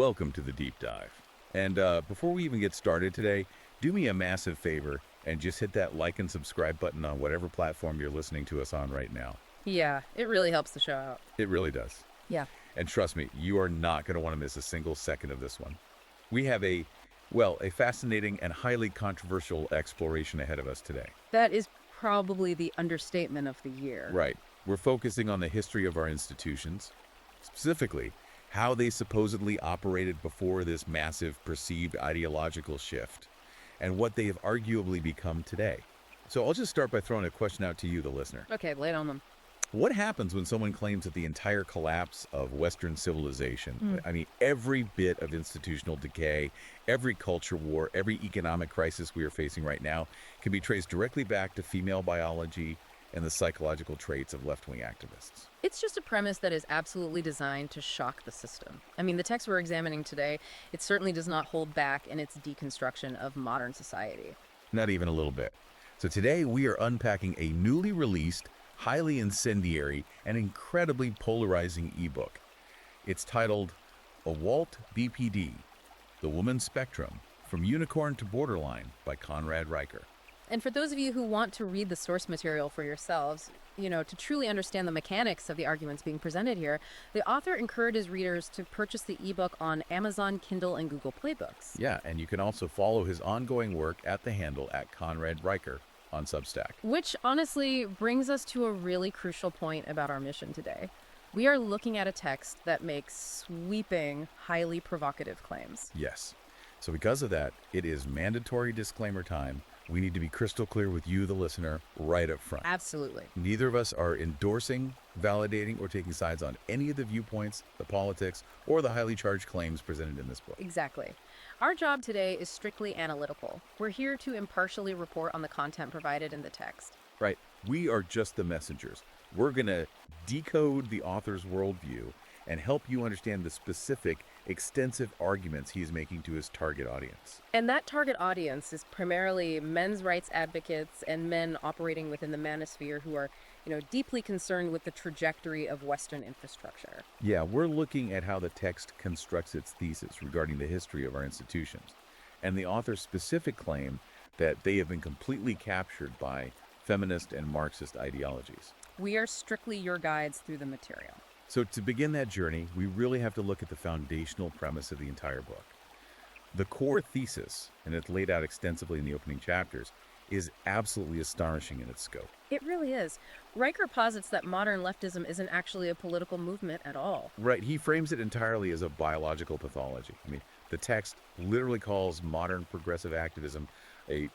Welcome to the deep dive. And before we even get started today, do me a massive favor and just hit that like and subscribe button on whatever platform you're listening to us on right now. Yeah, it really helps the show out. It really does. Yeah. And trust me, you are not going to want to miss a single second of this one. We have a fascinating and highly controversial exploration ahead of us today. That is probably the understatement of the year. Right. We're focusing on the history of our institutions, specifically how they supposedly operated before this massive perceived ideological shift, and what they have arguably become today. So I'll just start by throwing a question out to you, the listener. Okay, lay it on them. What happens when someone claims that the entire collapse of Western civilization, I mean, every bit of institutional decay, every culture war, every economic crisis we are facing right now can be traced directly back to female biology and the psychological traits of left-wing activists? It's just a premise that is absolutely designed to shock the system. I mean, the text we're examining today, it certainly does not hold back in its deconstruction of modern society. Not even a little bit. So today we are unpacking a newly released, highly incendiary, and incredibly polarizing ebook. It's titled Awalt BPD, The Woman's Spectrum, From Unicorn to Borderline by Conrad Riker. And for those of you who want to read the source material for yourselves, to truly understand the mechanics of the arguments being presented here, the author encourages readers to purchase the ebook on Amazon, Kindle, and Google Play Books. Yeah, and you can also follow his ongoing work at the handle at Conrad Riker on Substack. Which honestly brings us to a really crucial point about our mission today. We are looking at a text that makes sweeping, highly provocative claims. Yes. So because of that, it is mandatory disclaimer time. We need to be crystal clear with you, the listener, right up front. Absolutely. Neither of us are endorsing, validating, or taking sides on any of the viewpoints, the politics, or the highly charged claims presented in this book. Exactly. Our job today is strictly analytical. We're here to impartially report on the content provided in the text. Right. We are just the messengers. We're going to decode the author's worldview and help you understand the specific, extensive arguments he's making to his target audience. And that target audience is primarily men's rights advocates and men operating within the manosphere who are, deeply concerned with the trajectory of Western infrastructure. Yeah, we're looking at how the text constructs its thesis regarding the history of our institutions, and the author's specific claim that they have been completely captured by feminist and Marxist ideologies. We are strictly your guides through the material. So to begin that journey, we really have to look at the foundational premise of the entire book. The core thesis, and it's laid out extensively in the opening chapters, is absolutely astonishing in its scope. It really is. Riker posits that modern leftism isn't actually a political movement at all. Right, he frames it entirely as a biological pathology. I mean, the text literally calls modern progressive activism a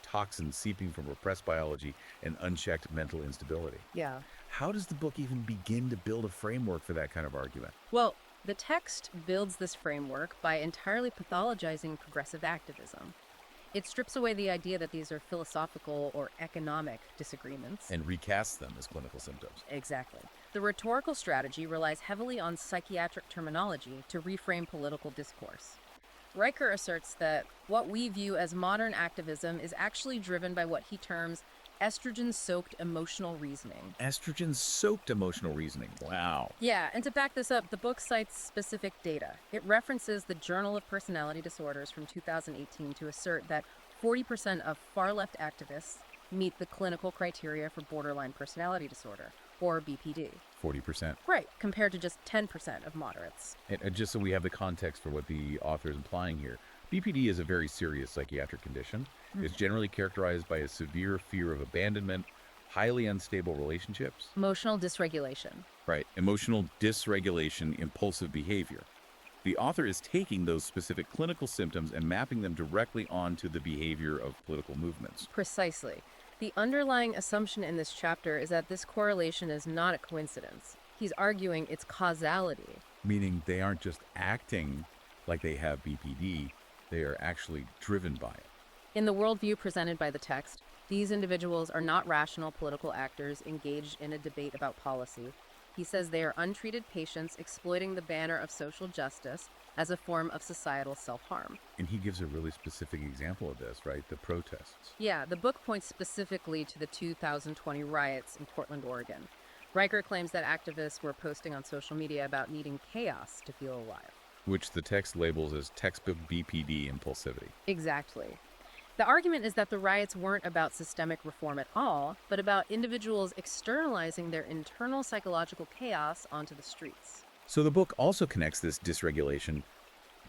toxin seeping from repressed biology and unchecked mental instability. Yeah. How does the book even begin to build a framework for that kind of argument? Well, the text builds this framework by entirely pathologizing progressive activism. It strips away the idea that these are philosophical or economic disagreements. And recasts them as clinical symptoms. Exactly. The rhetorical strategy relies heavily on psychiatric terminology to reframe political discourse. Riker asserts that what we view as modern activism is actually driven by what he terms estrogen-soaked emotional reasoning. Estrogen-soaked emotional reasoning. Wow. Yeah, and to back this up, the book cites specific data. It references the Journal of Personality Disorders from 2018 to assert that 40% of far-left activists meet the clinical criteria for borderline personality disorder, or BPD. 40%. Right, compared to just 10% of moderates. And just so we have the context for what the author is implying here, BPD is a very serious psychiatric condition. It's generally characterized by a severe fear of abandonment, highly unstable relationships. Emotional dysregulation. Right. Emotional dysregulation, impulsive behavior. The author is taking those specific clinical symptoms and mapping them directly onto the behavior of political movements. Precisely. The underlying assumption in this chapter is that this correlation is not a coincidence. He's arguing it's causality. Meaning they aren't just acting like they have BPD, they are actually driven by it. In the worldview presented by the text, these individuals are not rational political actors engaged in a debate about policy. He says they are untreated patients exploiting the banner of social justice as a form of societal self-harm. And he gives a really specific example of this, right? The protests. Yeah, the book points specifically to the 2020 riots in Portland, Oregon. Riker claims that activists were posting on social media about needing chaos to feel alive. which the text labels as textbook BPD impulsivity. Exactly. The argument is that the riots weren't about systemic reform at all, but about individuals externalizing their internal psychological chaos onto the streets. So the book also connects this dysregulation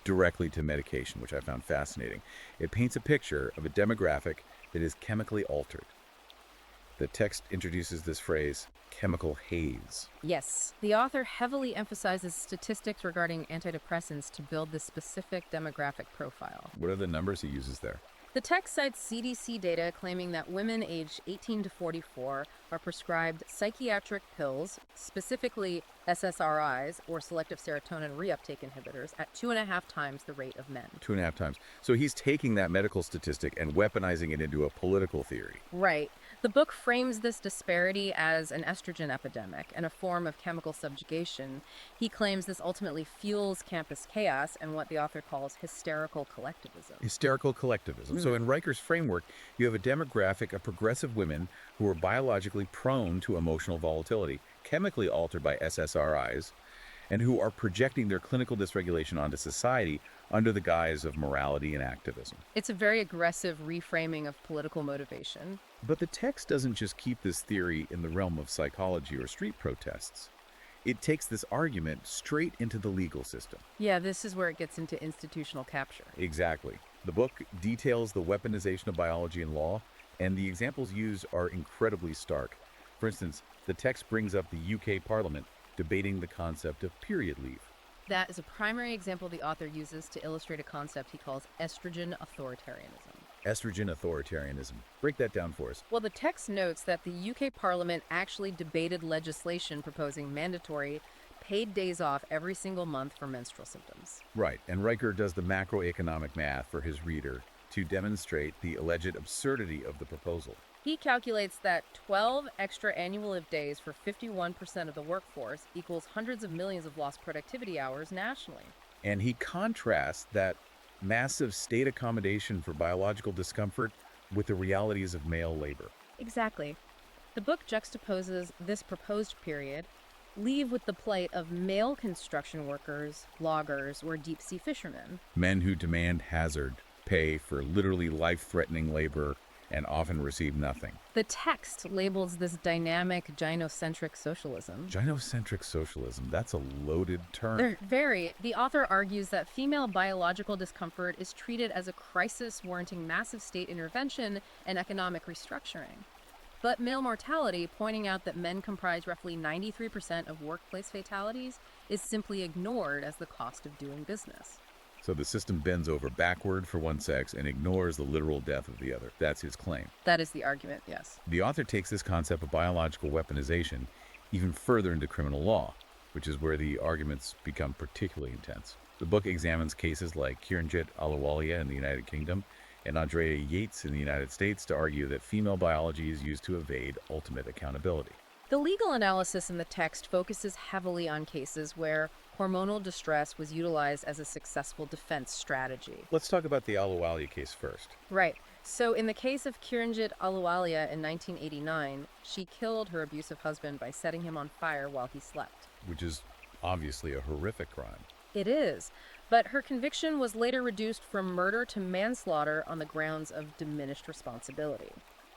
directly to medication, which I found fascinating. It paints a picture of a demographic that is chemically altered. The text introduces this phrase, chemical haze. Yes, the author heavily emphasizes statistics regarding antidepressants to build this specific demographic profile. What are the numbers he uses there? The text cites CDC data claiming that women aged 18 to 44 are prescribed psychiatric pills, specifically SSRIs, or selective serotonin reuptake inhibitors, at 2.5 times the rate of men. 2.5 times. So he's taking that medical statistic and weaponizing it into a political theory. Right. The book frames this disparity as an estrogen epidemic and a form of chemical subjugation. He claims this ultimately fuels campus chaos and what the author calls hysterical collectivism. Hysterical collectivism. So in Riker's framework, you have a demographic of progressive women who are biologically prone to emotional volatility, chemically altered by SSRIs, and who are projecting their clinical dysregulation onto society under the guise of morality and activism. It's a very aggressive reframing of political motivation. But the text doesn't just keep this theory in the realm of psychology or street protests. It takes this argument straight into the legal system. Yeah, this is where it gets into institutional capture. Exactly. The book details the weaponization of biology and law, and the examples used are incredibly stark. For instance, the text brings up the UK Parliament debating the concept of period leave. That is a primary example the author uses to illustrate a concept he calls estrogen authoritarianism. Estrogen authoritarianism. Break that down for us. Well, the text notes that the UK Parliament actually debated legislation proposing mandatory paid days off every single month for menstrual symptoms. Right, and Riker does the macroeconomic math for his reader to demonstrate the alleged absurdity of the proposal. He calculates that 12 extra annual leave days for 51% of the workforce equals hundreds of millions of lost productivity hours nationally. And he contrasts that massive state accommodation for biological discomfort with the realities of male labor. Exactly. The book juxtaposes this proposed period leave with the plight of male construction workers, loggers, or deep-sea fishermen. Men who demand hazard pay for literally life-threatening labor and often receive nothing. The text labels this dynamic gynocentric socialism. Gynocentric socialism, that's a loaded term. The author argues that female biological discomfort is treated as a crisis warranting massive state intervention and economic restructuring. But male mortality, pointing out that men comprise roughly 93% of workplace fatalities, is simply ignored as the cost of doing business. So the system bends over backward for one sex and ignores the literal death of the other. That's his claim. That is the argument, yes. The author takes this concept of biological weaponization even further into criminal law, which is where the arguments become particularly intense. The book examines cases like Kiranjit Ahluwalia in the United Kingdom and Andrea Yates in the United States to argue that female biology is used to evade ultimate accountability. The legal analysis in the text focuses heavily on cases where hormonal distress was utilized as a successful defense strategy. Let's talk about the Ahluwalia case first. Right. So in the case of Kiranjit Ahluwalia in 1989, she killed her abusive husband by setting him on fire while he slept. Which is obviously a horrific crime. It is. But her conviction was later reduced from murder to manslaughter on the grounds of diminished responsibility.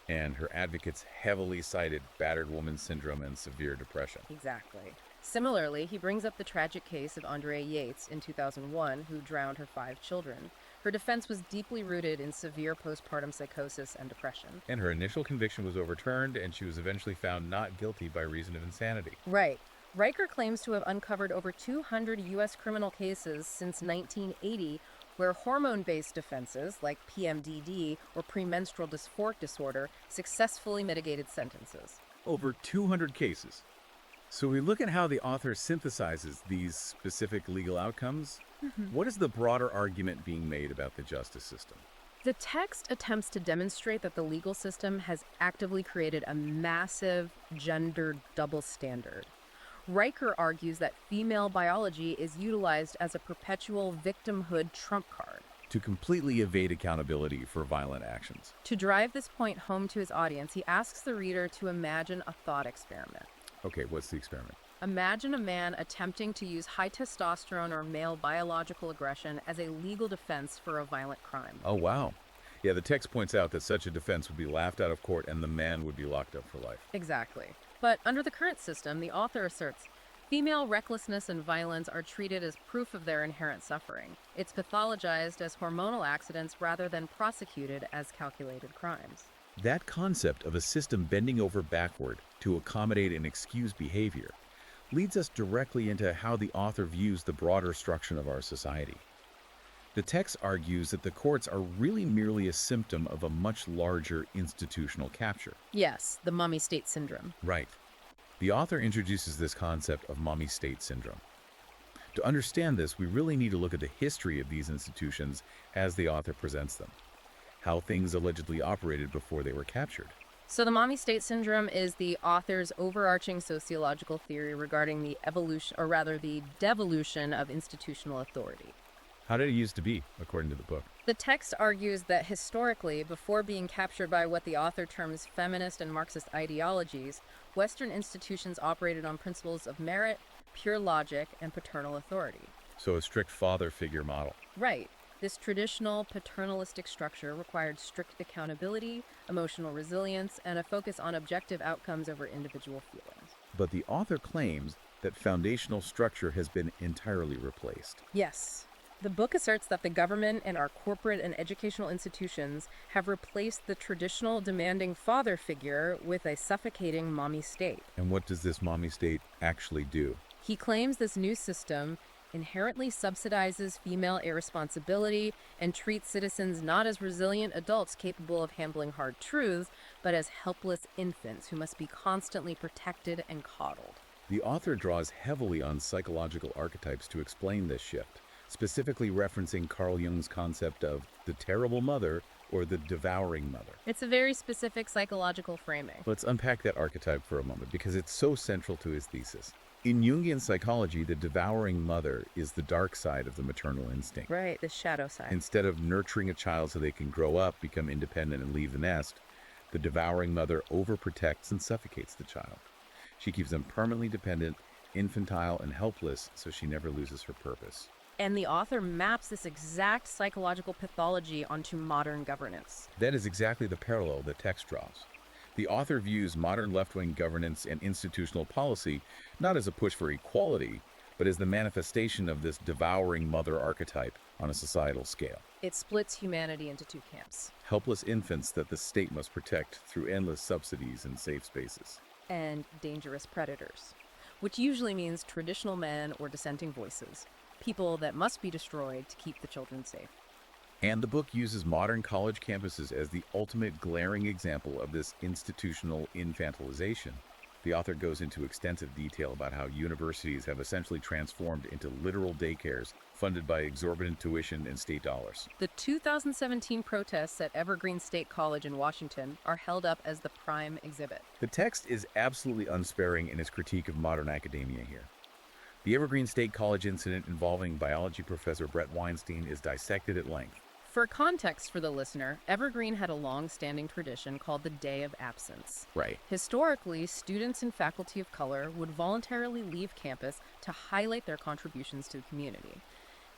And her advocates heavily cited battered woman syndrome and severe depression. Exactly. Similarly, he brings up the tragic case of Andrea Yates in 2001, who drowned her 5 children. Her defense was deeply rooted in severe postpartum psychosis and depression. And her initial conviction was overturned, and she was eventually found not guilty by reason of insanity. Right. Riker claims to have uncovered over 200 U.S. criminal cases since 1980 where hormone-based defenses, like PMDD or premenstrual dysphoric disorder, successfully mitigated sentences. Over 200 cases. So we look at how the author synthesizes these specific legal outcomes. What is the broader argument being made about the justice system? The text attempts to demonstrate that the legal system has actively created a massive gender double standard. Riker argues that female biology is utilized as a perpetual victimhood trump card. To completely evade accountability for violent actions. To drive this point home to his audience, he asks the reader to imagine a thought experiment. Okay, what's the experiment? Imagine a man attempting to use high testosterone or male biological aggression as a legal defense for a violent crime. Oh, wow. Yeah, the text points out that such a defense would be laughed out of court and the man would be locked up for life. Exactly. But under the current system, the author asserts female recklessness and violence are treated as proof of their inherent suffering. It's pathologized as hormonal accidents rather than prosecuted as calculated crimes. That concept of a system bending over backward to accommodate and excuse behavior leads us directly into how the author views the broader structure of our society. The text argues that the courts are really merely a symptom of a much larger institutional capture. Yes, the mommy state syndrome. Right. The author introduces this concept of mommy state syndrome. To understand this, we really need to look at the history of these institutions as the author presents them, how things allegedly operated before they were captured. So the mommy state syndrome is the author's overarching sociological theory regarding the evolution, or rather the devolution of institutional authority. How did it used to be, according to the book? The text argues that historically, before being captured by what the author terms feminist and Marxist ideologies, Western institutions operated on principles of merit, pure logic, and paternal authority. So a strict father figure model. Right. This traditional paternalistic structure required strict accountability, emotional resilience, and a focus on objective outcomes over individual feelings. But the author claims that foundational structure has been entirely replaced. Yes. The book asserts that the government and our corporate and educational institutions have replaced the traditional demanding father figure with a suffocating mommy state. And what does this mommy state actually do? He claims this new system inherently subsidizes female irresponsibility and treats citizens not as resilient adults capable of handling hard truths, but as helpless infants who must be constantly protected and coddled. The author draws heavily on psychological archetypes to explain this shift, specifically referencing Carl Jung's concept of the terrible mother or the devouring mother. It's a very specific psychological framing. Let's unpack that archetype for a moment because it's so central to his thesis. In Jungian psychology, the devouring mother is the dark side of the maternal instinct. Right, the shadow side. Instead of nurturing a child so they can grow up, become independent, and leave the nest, the devouring mother overprotects and suffocates the child. She keeps them permanently dependent, infantile, and helpless so she never loses her purpose. And the author maps this exact psychological pathology onto modern governance. That is exactly the parallel the text draws. The author views modern left-wing governance and institutional policy not as a push for equality, but as the manifestation of this devouring mother archetype on a societal scale. It splits humanity into two camps. Helpless infants that the state must protect through endless subsidies and safe spaces. And dangerous predators, which usually means traditional men or dissenting voices, people that must be destroyed to keep the children safe. And the book uses modern college campuses as the ultimate glaring example of this institutional infantilization. The author goes into extensive detail about how universities have essentially transformed into literal daycares funded by exorbitant tuition and state dollars. The 2017 protests at Evergreen State College in Washington are held up as the prime exhibit. The text is absolutely unsparing in its critique of modern academia here. The Evergreen State College incident involving biology professor Brett Weinstein is dissected at length. For context for the listener, Evergreen had a long-standing tradition called the Day of Absence. Right. Historically, students and faculty of color would voluntarily leave campus to highlight their contributions to the community.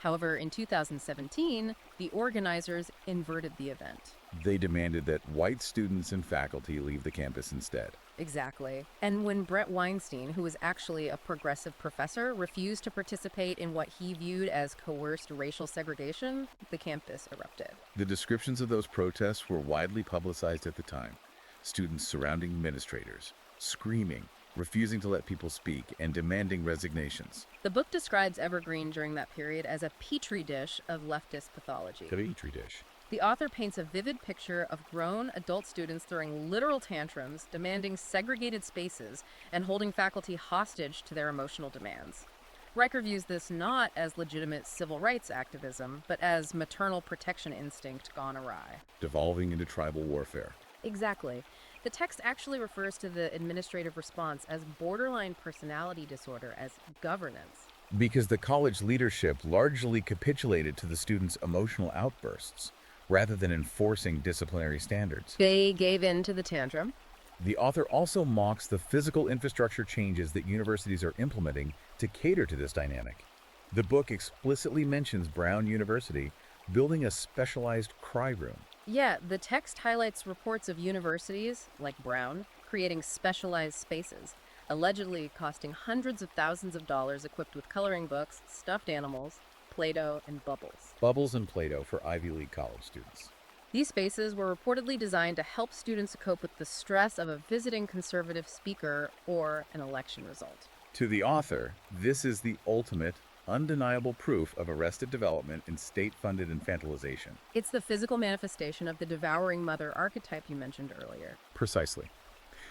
However, in 2017, the organizers inverted the event. They demanded that white students and faculty leave the campus instead. Exactly. And when Brett Weinstein, who was actually a progressive professor, refused to participate in what he viewed as coerced racial segregation, the campus erupted. The descriptions of those protests were widely publicized at the time. Students surrounding administrators, screaming, refusing to let people speak, and demanding resignations. The book describes Evergreen during that period as a petri dish of leftist pathology. A petri dish. The author paints a vivid picture of grown adult students throwing literal tantrums, demanding segregated spaces, and holding faculty hostage to their emotional demands. Riker views this not as legitimate civil rights activism, but as maternal protection instinct gone awry. Devolving into tribal warfare. Exactly. The text actually refers to the administrative response as borderline personality disorder, as governance. Because the college leadership largely capitulated to the students' emotional outbursts, rather than enforcing disciplinary standards. They gave in to the tantrum. The author also mocks the physical infrastructure changes that universities are implementing to cater to this dynamic. The book explicitly mentions Brown University building a specialized cry room. Yeah, the text highlights reports of universities, like Brown, creating specialized spaces, allegedly costing hundreds of thousands of dollars equipped with coloring books, stuffed animals, Play-Doh, and bubbles. Bubbles and Play-Doh for Ivy League college students. These spaces were reportedly designed to help students cope with the stress of a visiting conservative speaker or an election result. To the author, this is the ultimate, undeniable proof of arrested development in state-funded infantilization. It's the physical manifestation of the devouring mother archetype you mentioned earlier. Precisely.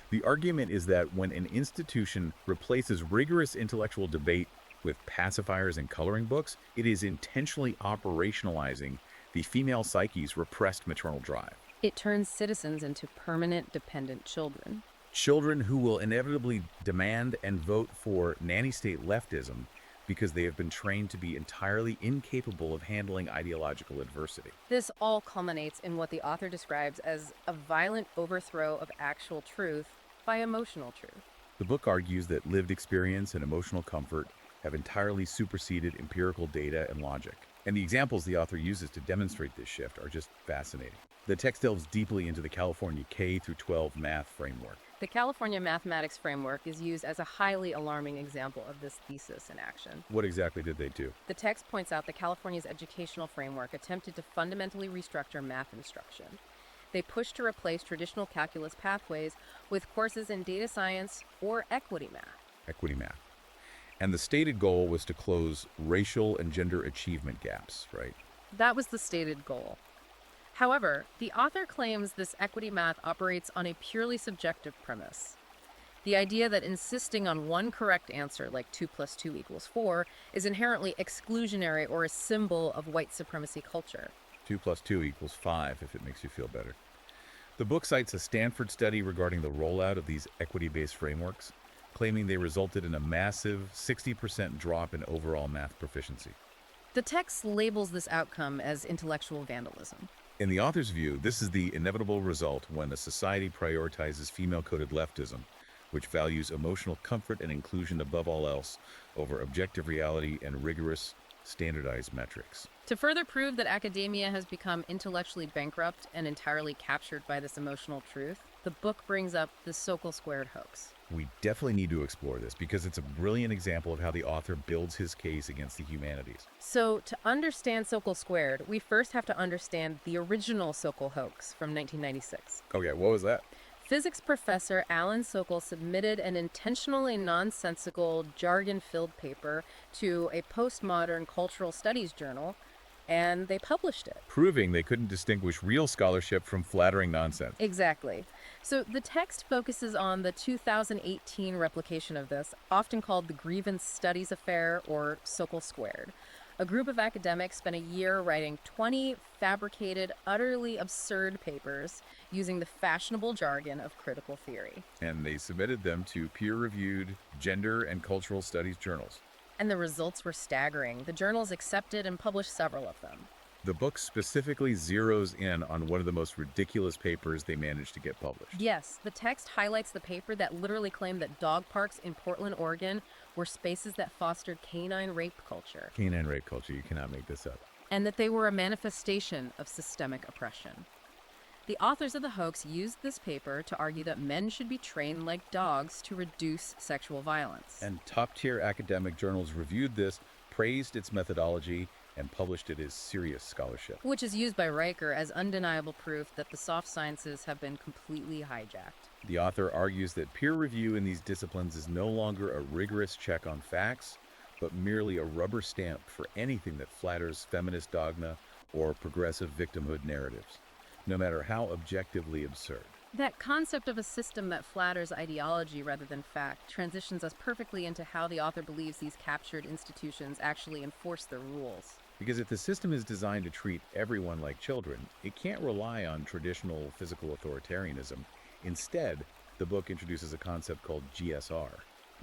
The argument is that when an institution replaces rigorous intellectual debate with pacifiers and coloring books, it is intentionally operationalizing the female psyche's repressed maternal drive. It turns citizens into permanent dependent children. Children who will inevitably demand and vote for nanny state leftism because they have been trained to be entirely incapable of handling ideological adversity. This all culminates in what the author describes as a violent overthrow of actual truth by emotional truth. The book argues that lived experience and emotional comfort have entirely superseded empirical data and logic. And the examples the author uses to demonstrate this shift are just fascinating. The text delves deeply into the California K-12 math framework. The California mathematics framework is used as a highly alarming example of this thesis in action. What exactly did they do? The text points out that California's educational framework attempted to fundamentally restructure math instruction. They pushed to replace traditional calculus pathways with courses in data science or equity math. Equity math. And the stated goal was to close racial and gender achievement gaps, right? That was the stated goal. However, the author claims this equity math operates on a purely subjective premise. The idea that insisting on one correct answer, like 2 + 2 = 4, is inherently exclusionary or a symbol of white supremacy culture. 2 + 2 = 5, if it makes you feel better. The book cites a Stanford study regarding the rollout of these equity-based frameworks, claiming they resulted in a massive 60% drop in overall math proficiency. The text labels this outcome as intellectual vandalism. In the author's view, this is the inevitable result when a society prioritizes female-coded leftism, which values emotional comfort and inclusion above all else over objective reality and rigorous, standardized metrics. To further prove that academia has become intellectually bankrupt and entirely captured by this emotional truth, the book brings up the Sokal-squared hoax. We definitely need to explore this because it's a brilliant example of how the author builds his case against the humanities. So, to understand Sokal-squared, we first have to understand the original Sokal hoax from 1996. Okay, what was that? Physics professor Alan Sokal submitted an intentionally nonsensical, jargon-filled paper to a postmodern cultural studies journal, and they published it. Proving they couldn't distinguish real scholarship from flattering nonsense. Exactly. So the text focuses on the 2018 replication of this, often called the Grievance Studies Affair or Sokal-squared. A group of academics spent a year writing 20 fabricated, utterly absurd papers using the fashionable jargon of critical theory. And they submitted them to peer-reviewed gender and cultural studies journals. And the results were staggering. The journals accepted and published several of them. The book specifically zeroes in on one of the most ridiculous papers they managed to get published. Yes, the text highlights the paper that literally claimed that dog parks in Portland, Oregon were spaces that fostered canine rape culture. Canine rape culture, you cannot make this up. And that they were a manifestation of systemic oppression. The authors of the hoax used this paper to argue that men should be trained like dogs to reduce sexual violence. And top-tier academic journals reviewed this, praised its methodology, and published it as serious scholarship. Which is used by Riker as undeniable proof that the soft sciences have been completely hijacked. The author argues that peer review in these disciplines is no longer a rigorous check on facts, but merely a rubber stamp for anything that flatters feminist dogma or progressive victimhood narratives, no matter how objectively absurd. That concept of a system that flatters ideology rather than fact transitions us perfectly into how the author believes these captured institutions actually enforce their rules. Because if the system is designed to treat everyone like children, it can't rely on traditional physical authoritarianism. Instead, the book introduces a concept called GSR.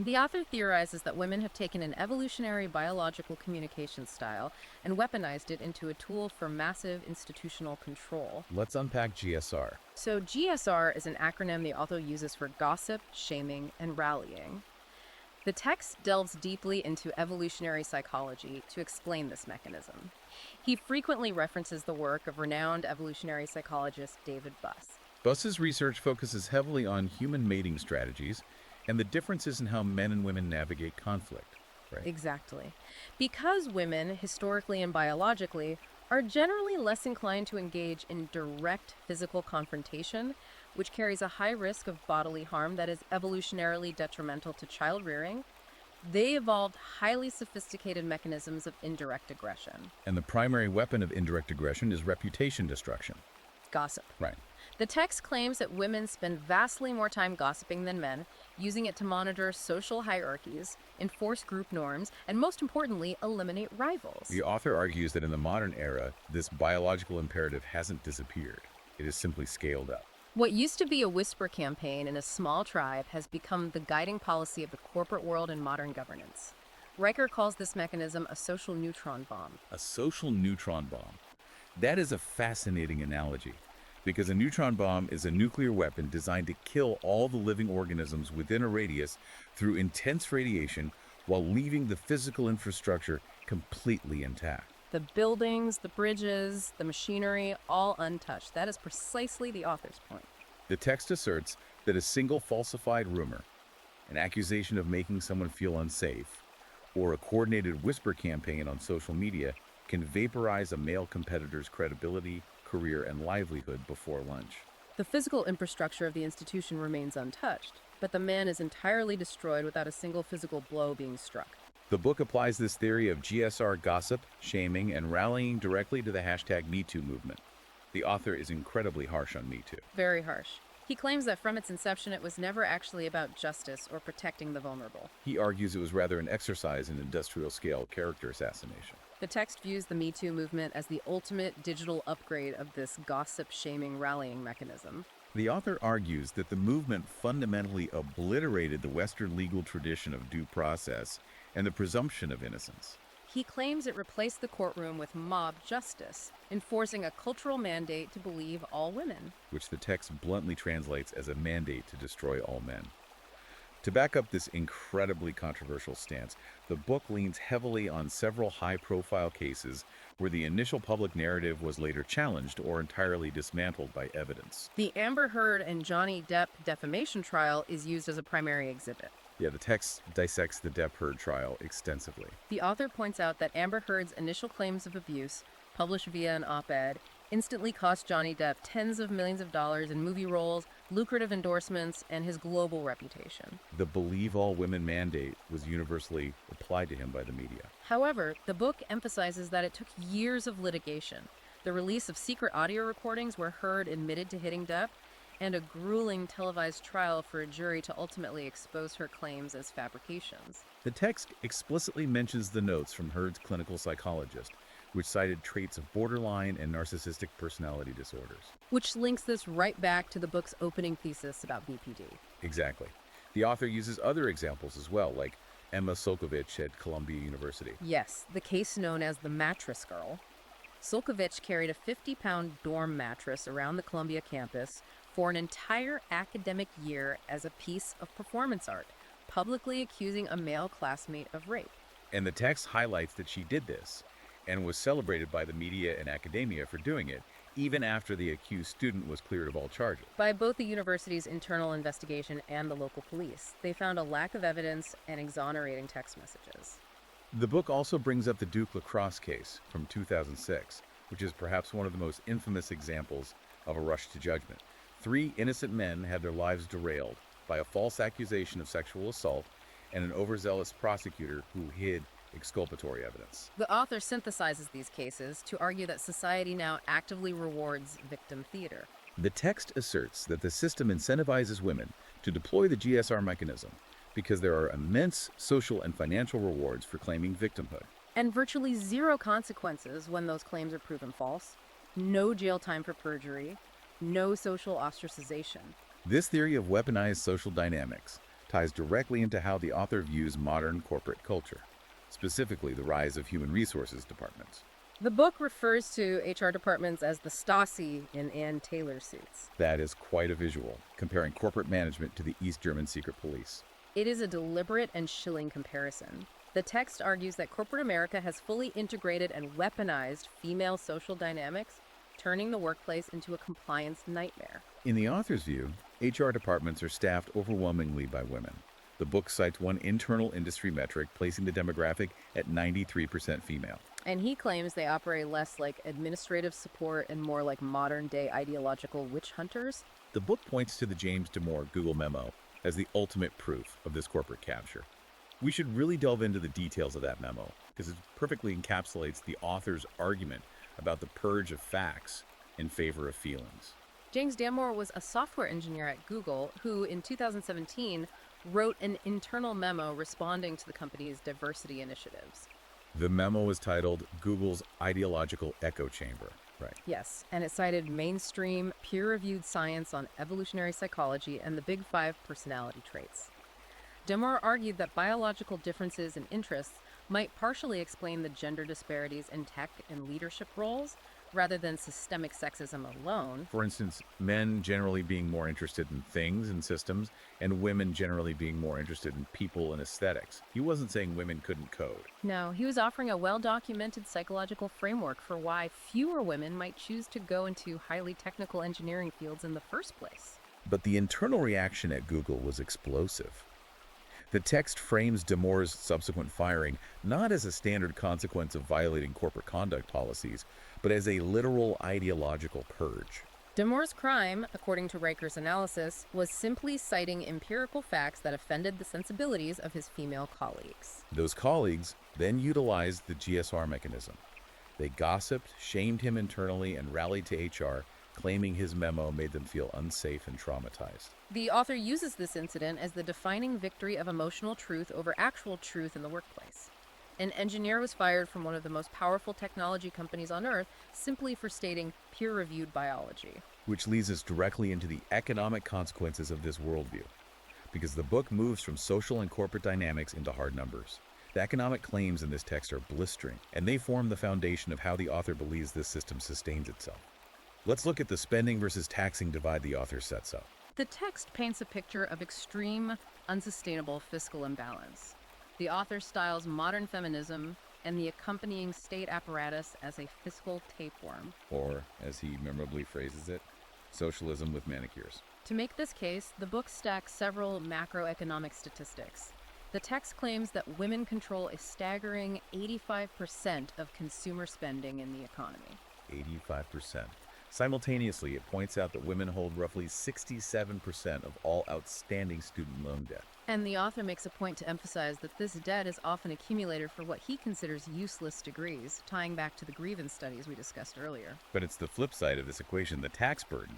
The author theorizes that women have taken an evolutionary biological communication style and weaponized it into a tool for massive institutional control. Let's unpack GSR. So, GSR is an acronym the author uses for gossip, shaming, and rallying. The text delves deeply into evolutionary psychology to explain this mechanism. He frequently references the work of renowned evolutionary psychologist David Buss. Buss's research focuses heavily on human mating strategies and the differences in how men and women navigate conflict, right? Exactly. Because women, historically and biologically, are generally less inclined to engage in direct physical confrontation, which carries a high risk of bodily harm that is evolutionarily detrimental to child rearing, they evolved highly sophisticated mechanisms of indirect aggression. And the primary weapon of indirect aggression is reputation destruction. Gossip. Right. The text claims that women spend vastly more time gossiping than men, using it to monitor social hierarchies, enforce group norms, and most importantly, eliminate rivals. The author argues that in the modern era, this biological imperative hasn't disappeared. It is simply scaled up. What used to be a whisper campaign in a small tribe has become the guiding policy of the corporate world and modern governance. Riker calls this mechanism a social neutron bomb. A social neutron bomb. That is a fascinating analogy, because a neutron bomb is a nuclear weapon designed to kill all the living organisms within a radius through intense radiation while leaving the physical infrastructure completely intact. The buildings, the bridges, the machinery, all untouched. That is precisely the author's point. The text asserts that a single falsified rumor, an accusation of making someone feel unsafe, or a coordinated whisper campaign on social media can vaporize a male competitor's credibility, career, and livelihood before lunch. The physical infrastructure of the institution remains untouched, but the man is entirely destroyed without a single physical blow being struck. The book applies this theory of GSR gossip, shaming, and rallying directly to the hashtag #MeToo movement. The author is incredibly harsh on Me Too. Very harsh. He claims that from its inception, it was never actually about justice or protecting the vulnerable. He argues it was rather an exercise in industrial-scale character assassination. The text views the Me Too movement as the ultimate digital upgrade of this gossip, shaming, rallying mechanism. The author argues that the movement fundamentally obliterated the Western legal tradition of due process and the presumption of innocence. He claims it replaced the courtroom with mob justice, enforcing a cultural mandate to believe all women. Which the text bluntly translates as a mandate to destroy all men. To back up this incredibly controversial stance, the book leans heavily on several high-profile cases where the initial public narrative was later challenged or entirely dismantled by evidence. The Amber Heard and Johnny Depp defamation trial is used as a primary exhibit. Yeah, the text dissects the Depp-Heard trial extensively. The author points out that Amber Heard's initial claims of abuse, published via an op-ed, instantly cost Johnny Depp tens of millions of dollars in movie roles, lucrative endorsements, and his global reputation. The Believe All Women mandate was universally applied to him by the media. However, the book emphasizes that it took years of litigation, the release of secret audio recordings where Heard admitted to hitting Depp, and a grueling televised trial for a jury to ultimately expose her claims as fabrications. The text explicitly mentions the notes from Heard's clinical psychologist, which cited traits of borderline and narcissistic personality disorders. Which links this right back to the book's opening thesis about BPD. Exactly. The author uses other examples as well, like Emma Solkovich at Columbia University. Yes, the case known as the Mattress Girl. Solkovich carried a 50-pound dorm mattress around the Columbia campus for an entire academic year as a piece of performance art, publicly accusing a male classmate of rape. And the text highlights that she did this, and was celebrated by the media and academia for doing it, even after the accused student was cleared of all charges. By both the university's internal investigation and the local police, they found a lack of evidence and exonerating text messages. The book also brings up the Duke lacrosse case from 2006, which is perhaps one of the most infamous examples of a rush to judgment. 3 innocent men had their lives derailed by a false accusation of sexual assault and an overzealous prosecutor who hid exculpatory evidence. The author synthesizes these cases to argue that society now actively rewards victim theater. The text asserts that the system incentivizes women to deploy the GSR mechanism because there are immense social and financial rewards for claiming victimhood. And virtually zero consequences when those claims are proven false. No jail time for perjury. No social ostracization. This theory of weaponized social dynamics ties directly into how the author views modern corporate culture, specifically the rise of human resources departments. The book refers to HR departments as the Stasi in Ann Taylor suits. That is quite a visual, comparing corporate management to the East German secret police. It is a deliberate and chilling comparison. The text argues that corporate America has fully integrated and weaponized female social dynamics, turning the workplace into a compliance nightmare. In the author's view, HR departments are staffed overwhelmingly by women. The book cites one internal industry metric placing the demographic at 93% female. And he claims they operate less like administrative support and more like modern-day ideological witch hunters. The book points to the James Damore Google memo as the ultimate proof of this corporate capture. We should really delve into the details of that memo because it perfectly encapsulates the author's argument about the purge of facts in favor of feelings. James Damore was a software engineer at Google who, in 2017, wrote an internal memo responding to the company's diversity initiatives. The memo was titled Google's Ideological Echo Chamber. Right. Yes, and it cited mainstream, peer-reviewed science on evolutionary psychology and the Big Five personality traits. Damore argued that biological differences in interests might partially explain the gender disparities in tech and leadership roles, rather than systemic sexism alone. For instance, men generally being more interested in things and systems, and women generally being more interested in people and aesthetics. He wasn't saying women couldn't code. No, he was offering a well-documented psychological framework for why fewer women might choose to go into highly technical engineering fields in the first place. But the internal reaction at Google was explosive. The text frames Damore's subsequent firing not as a standard consequence of violating corporate conduct policies, but as a literal ideological purge. Damore's crime, according to Riker's analysis, was simply citing empirical facts that offended the sensibilities of his female colleagues. Those colleagues then utilized the GSR mechanism. They gossiped, shamed him internally, and rallied to HR, claiming his memo made them feel unsafe and traumatized. The author uses this incident as the defining victory of emotional truth over actual truth in the workplace. An engineer was fired from one of the most powerful technology companies on Earth simply for stating peer-reviewed biology. Which leads us directly into the economic consequences of this worldview, because the book moves from social and corporate dynamics into hard numbers. The economic claims in this text are blistering, and they form the foundation of how the author believes this system sustains itself. Let's look at the spending versus taxing divide the author sets up. The text paints a picture of extreme, unsustainable fiscal imbalance. The author styles modern feminism and the accompanying state apparatus as a fiscal tapeworm. Or, as he memorably phrases it, socialism with manicures. To make this case, the book stacks several macroeconomic statistics. The text claims that women control a staggering 85% of consumer spending in the economy. 85%. Simultaneously, it points out that women hold roughly 67% of all outstanding student loan debt. And the author makes a point to emphasize that this debt is often accumulated for what he considers useless degrees, tying back to the grievance studies we discussed earlier. But it's the flip side of this equation, the tax burden,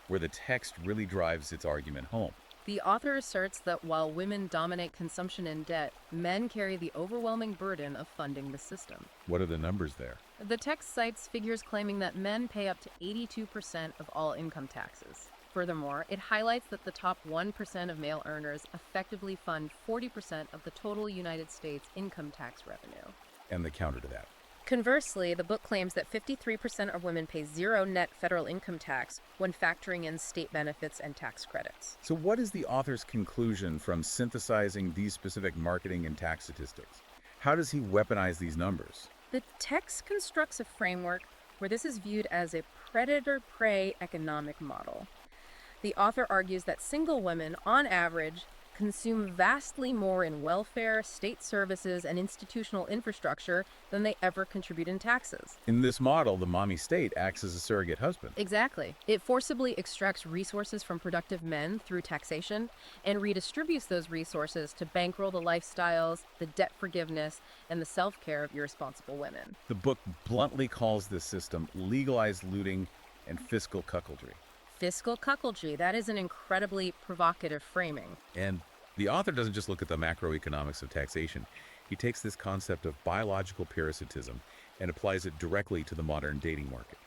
where the text really drives its argument home. The author asserts that while women dominate consumption and debt, men carry the overwhelming burden of funding the system. What are the numbers there? The text cites figures claiming that men pay up to 82% of all income taxes. Furthermore, it highlights that the top 1% of male earners effectively fund 40% of the total United States income tax revenue. And the counter to that. Conversely, the book claims that 53% of women pay zero net federal income tax when factoring in state benefits and tax credits. So what is the author's conclusion from synthesizing these specific marketing and tax statistics? How does he weaponize these numbers? The text constructs a framework where this is viewed as a predator-prey economic model. The author argues that single women, on average, consume vastly more in welfare, state services, and institutional infrastructure than they ever contribute in taxes. In this model, the mommy state acts as a surrogate husband. Exactly. It forcibly extracts resources from productive men through taxation and redistributes those resources to bankroll the lifestyles, the debt forgiveness, and the self-care of irresponsible women. The book bluntly calls this system legalized looting and fiscal cuckoldry. Fiscal cuckoldry, that is an incredibly provocative framing. And the author doesn't just look at the macroeconomics of taxation. He takes this concept of biological parasitism and applies it directly to the modern dating market.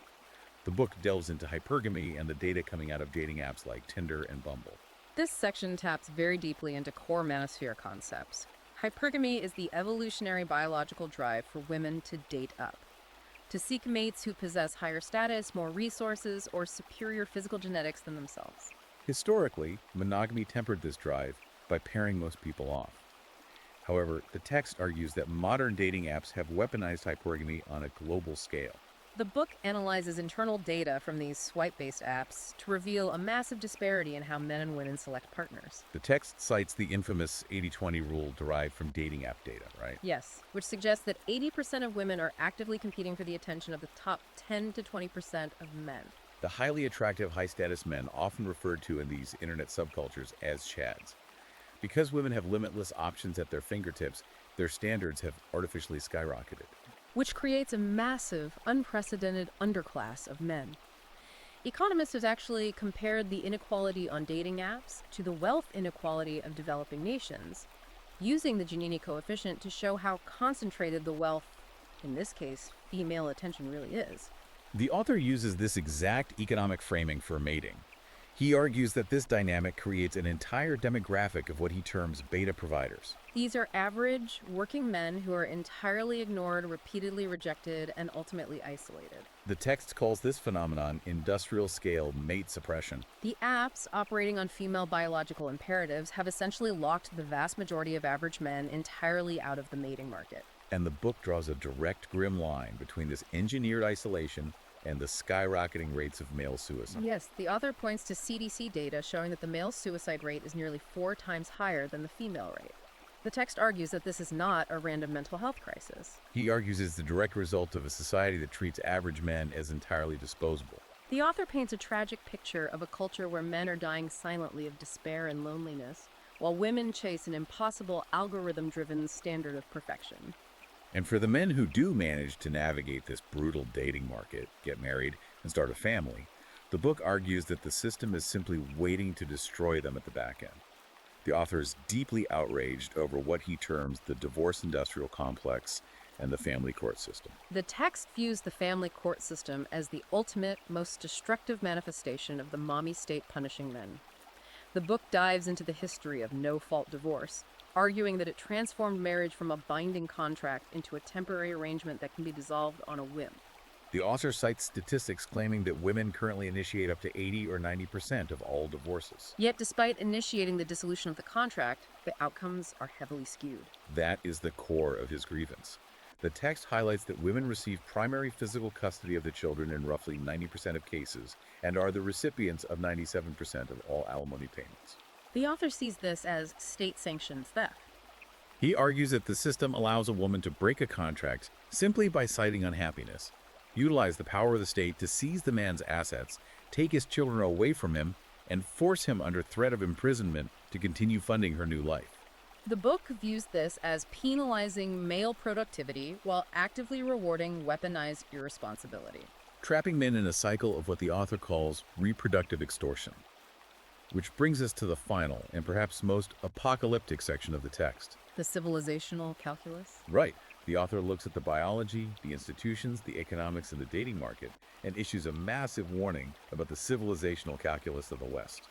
The book delves into hypergamy and the data coming out of dating apps like Tinder and Bumble. This section taps very deeply into core manosphere concepts. Hypergamy is the evolutionary biological drive for women to date up, to seek mates who possess higher status, more resources, or superior physical genetics than themselves. Historically, monogamy tempered this drive by pairing most people off. However, the text argues that modern dating apps have weaponized hypergamy on a global scale. The book analyzes internal data from these swipe-based apps to reveal a massive disparity in how men and women select partners. The text cites the infamous 80-20 rule derived from dating app data, right? Yes, which suggests that 80% of women are actively competing for the attention of the top 10 to 20% of men. The highly attractive, high-status men often referred to in these internet subcultures as chads. Because women have limitless options at their fingertips, their standards have artificially skyrocketed. Which creates a massive, unprecedented underclass of men. Economists have actually compared the inequality on dating apps to the wealth inequality of developing nations, using the Gini coefficient to show how concentrated the wealth, in this case, female attention really is. The author uses this exact economic framing for mating. He argues that this dynamic creates an entire demographic of what he terms beta providers. These are average, working men who are entirely ignored, repeatedly rejected, and ultimately isolated. The text calls this phenomenon industrial-scale mate suppression. The apps, operating on female biological imperatives, have essentially locked the vast majority of average men entirely out of the mating market. And the book draws a direct, grim line between this engineered isolation and the skyrocketing rates of male suicide. Yes, the author points to CDC data showing that the male suicide rate is nearly 4 times higher than the female rate. The text argues that this is not a random mental health crisis. He argues it's the direct result of a society that treats average men as entirely disposable. The author paints a tragic picture of a culture where men are dying silently of despair and loneliness, while women chase an impossible algorithm-driven standard of perfection. And for the men who do manage to navigate this brutal dating market, get married, and start a family, the book argues that the system is simply waiting to destroy them at the back end. The author is deeply outraged over what he terms the divorce industrial complex and the family court system. The text views the family court system as the ultimate, most destructive manifestation of the mommy state punishing men. The book dives into the history of no-fault divorce, arguing that it transformed marriage from a binding contract into a temporary arrangement that can be dissolved on a whim. The author cites statistics claiming that women currently initiate up to 80 or 90% of all divorces. Yet, despite initiating the dissolution of the contract, the outcomes are heavily skewed. That is the core of his grievance. The text highlights that women receive primary physical custody of the children in roughly 90% of cases and are the recipients of 97% of all alimony payments. The author sees this as state-sanctioned theft. He argues that the system allows a woman to break a contract simply by citing unhappiness, utilize the power of the state to seize the man's assets, take his children away from him, and force him under threat of imprisonment to continue funding her new life. The book views this as penalizing male productivity while actively rewarding weaponized irresponsibility. Trapping men in a cycle of what the author calls reproductive extortion. Which brings us to the final and perhaps most apocalyptic section of the text. The civilizational calculus? Right. The author looks at the biology, the institutions, the economics, and the dating market, and issues a massive warning about the civilizational calculus of the West.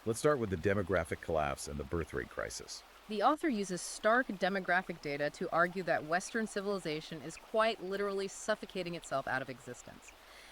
Let's start with the demographic collapse and the birth rate crisis. The author uses stark demographic data to argue that Western civilization is quite literally suffocating itself out of existence.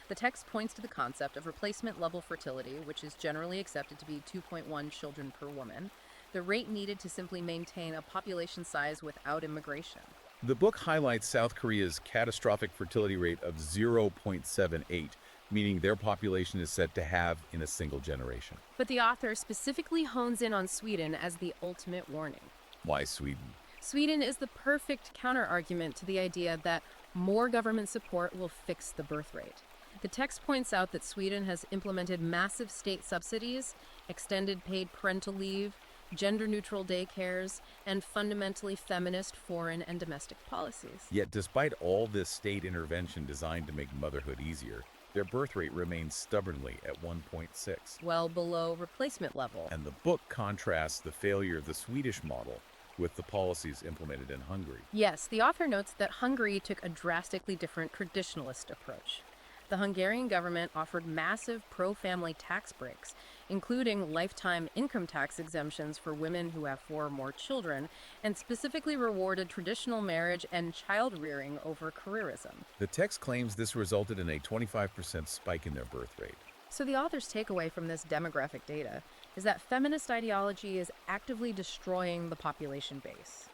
The text points to the concept of replacement-level fertility, which is generally accepted to be 2.1 children per woman, the rate needed to simply maintain a population size without immigration. The book highlights South Korea's catastrophic fertility rate of 0.78, meaning their population is said to halve in a single generation. But the author specifically hones in on Sweden as the ultimate warning. Why Sweden? Sweden is the perfect counter-argument to the idea that more government support will fix the birth rate. The text points out that Sweden has implemented massive state subsidies, extended paid parental leave, gender-neutral daycares, and fundamentally feminist foreign and domestic policies. Yet despite all this state intervention designed to make motherhood easier, their birth rate remains stubbornly at 1.6. Well below replacement level. And the book contrasts the failure of the Swedish model with the policies implemented in Hungary. Yes, the author notes that Hungary took a drastically different traditionalist approach. The Hungarian government offered massive pro-family tax breaks, including lifetime income tax exemptions for women who have 4 or more children, and specifically rewarded traditional marriage and child-rearing over careerism. The text claims this resulted in a 25% spike in their birth rate. So the author's takeaway from this demographic data is that feminist ideology is actively destroying the population base.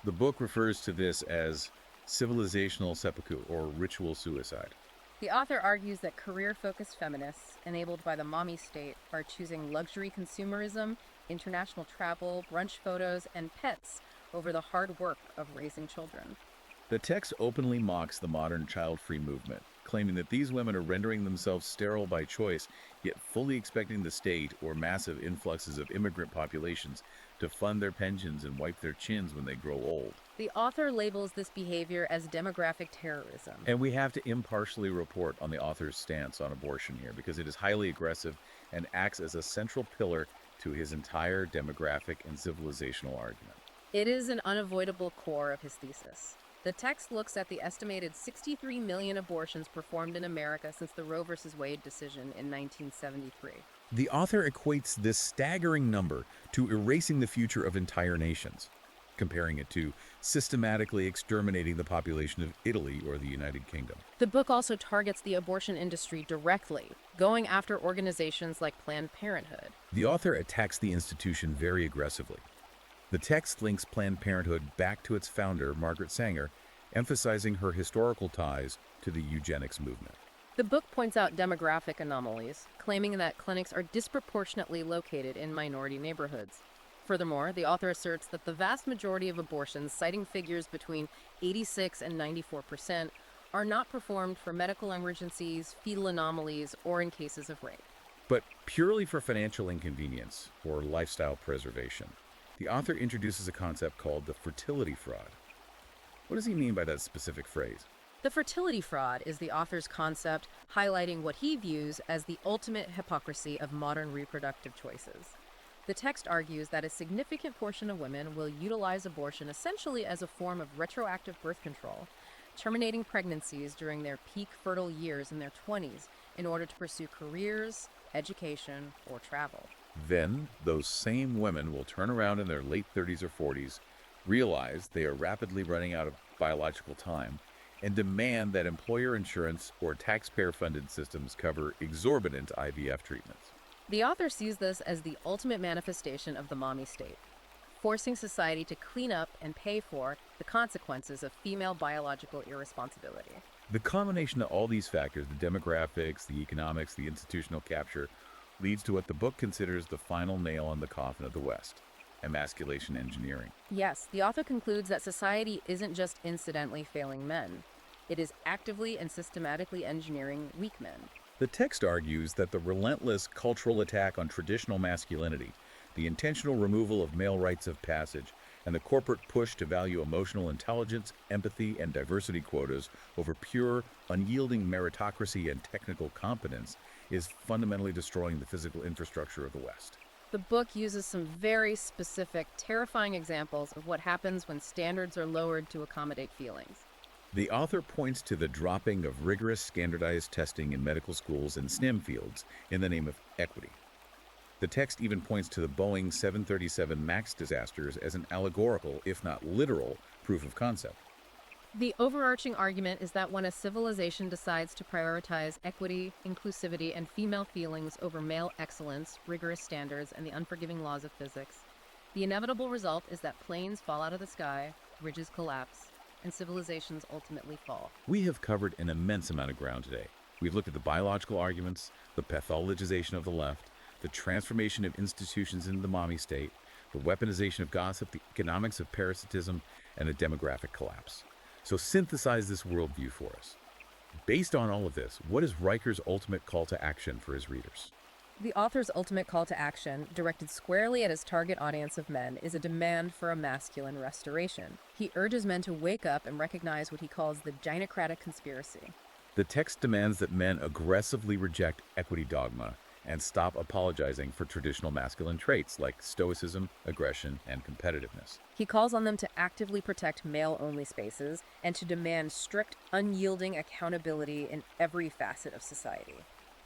The book refers to this as civilizational seppuku, or ritual suicide. The author argues that career-focused feminists, enabled by the mommy state, are choosing luxury consumerism, international travel, brunch photos, and pets over the hard work of raising children. The text openly mocks the modern child-free movement, claiming that these women are rendering themselves sterile by choice, yet fully expecting the state or massive influxes of immigrant populations to fund their pensions and wipe their chins when they grow old. The author labels this behavior as demographic terrorism. And we have to impartially report on the author's stance on abortion here because it is highly aggressive and acts as a central pillar to his entire demographic and civilizational argument. It is an unavoidable core of his thesis. The text looks at the estimated 63 million abortions performed in America since the Roe v. Wade decision in 1973. The author equates this staggering number to erasing the future of entire nations, comparing it to systematically exterminating the population of Italy or the United Kingdom. The book also targets the abortion industry directly, going after organizations like Planned Parenthood. The author attacks the institution very aggressively. The text links Planned Parenthood back to its founder, Margaret Sanger, emphasizing her historical ties to the eugenics movement. The book points out demographic anomalies, claiming that clinics are disproportionately located in minority neighborhoods. Furthermore, the author asserts that the vast majority of abortions, citing figures between 86 and 94%, are not performed for medical emergencies, fetal anomalies, or in cases of rape. But purely for financial inconvenience or lifestyle preservation. The author introduces a concept called the fertility fraud. What does he mean by that specific phrase? The fertility fraud is the author's concept, highlighting what he views as the ultimate hypocrisy of modern reproductive choices. The text argues that a significant portion of women will utilize abortion essentially as a form of retroactive birth control, terminating pregnancies during their peak fertile years in their 20s in order to pursue careers, education, or travel. Then, those same women will turn around in their late 30s or 40s, realize they are rapidly running out of biological time, and demand that employer insurance or taxpayer-funded systems cover exorbitant IVF treatments. The author sees this as the ultimate manifestation of the mommy state, forcing society to clean up and pay for the consequences of female biological irresponsibility. The combination of all these factors, the demographics, the economics, the institutional capture, leads to what the book considers the final nail in the coffin of the West, emasculation engineering. Yes, the author concludes that society isn't just incidentally failing men. It is actively and systematically engineering weak men. The text argues that the relentless cultural attack on traditional masculinity, the intentional removal of male rites of passage, and the corporate push to value emotional intelligence, empathy, and diversity quotas over pure, unyielding meritocracy and technical competence is fundamentally destroying the physical infrastructure of the West. The book uses some very specific, terrifying examples of what happens when standards are lowered to accommodate feelings. The author points to the dropping of rigorous standardized testing in medical schools and STEM fields in the name of equity. The text even points to the Boeing 737 MAX disasters as an allegorical, if not literal, proof of concept. The overarching argument is that when a civilization decides to prioritize equity, inclusivity, and female feelings over male excellence, rigorous standards, and the unforgiving laws of physics, the inevitable result is that planes fall out of the sky, bridges collapse, and civilizations ultimately fall. We have covered an immense amount of ground today. We've looked at the biological arguments, the pathologization of the left, the transformation of institutions into the mommy state, the weaponization of gossip, the economics of parasitism, and the demographic collapse. So synthesize this worldview for us. Based on all of this, what is Riker's ultimate call to action for his readers? The author's ultimate call to action, directed squarely at his target audience of men, is a demand for a masculine restoration. He urges men to wake up and recognize what he calls the gynocratic conspiracy. The text demands that men aggressively reject equity dogma and stop apologizing for traditional masculine traits like stoicism, aggression, and competitiveness. He calls on them to actively protect male-only spaces and to demand strict, unyielding accountability in every facet of society.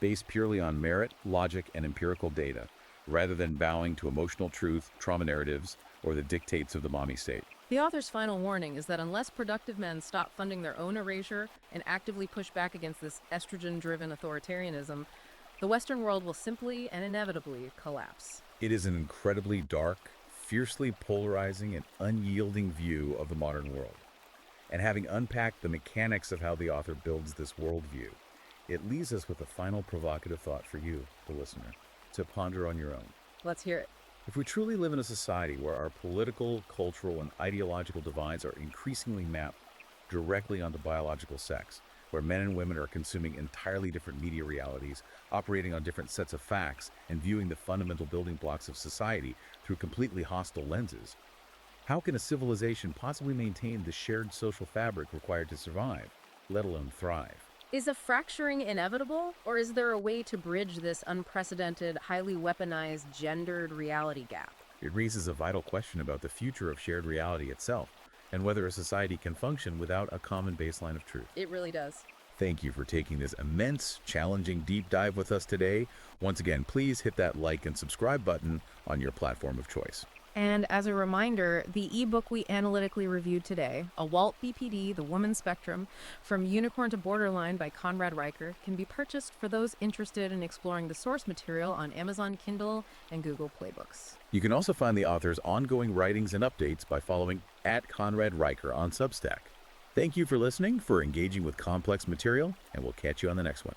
Based purely on merit, logic, and empirical data, rather than bowing to emotional truth, trauma narratives, or the dictates of the mommy state. The author's final warning is that unless productive men stop funding their own erasure and actively push back against this estrogen-driven authoritarianism, the Western world will simply and inevitably collapse. It is an incredibly dark, fiercely polarizing, and unyielding view of the modern world. And having unpacked the mechanics of how the author builds this worldview, it leaves us with a final provocative thought for you, the listener, to ponder on your own. Let's hear it. If we truly live in a society where our political, cultural, and ideological divides are increasingly mapped directly onto biological sex, where men and women are consuming entirely different media realities, operating on different sets of facts, and viewing the fundamental building blocks of society through completely hostile lenses, how can a civilization possibly maintain the shared social fabric required to survive, let alone thrive? Is a fracturing inevitable, or is there a way to bridge this unprecedented, highly weaponized, gendered reality gap? It raises a vital question about the future of shared reality itself, and whether a society can function without a common baseline of truth. It really does. Thank you for taking this immense, challenging deep dive with us today. Once again, please hit that like and subscribe button on your platform of choice. And as a reminder, the ebook we analytically reviewed today, Awalt BPD, The Woman's Spectrum, From Unicorn to Borderline by Conrad Riker, can be purchased for those interested in exploring the source material on Amazon Kindle and Google Playbooks. You can also find the author's ongoing writings and updates by following @ConradRiker on Substack. Thank you for listening, for engaging with complex material, and we'll catch you on the next one.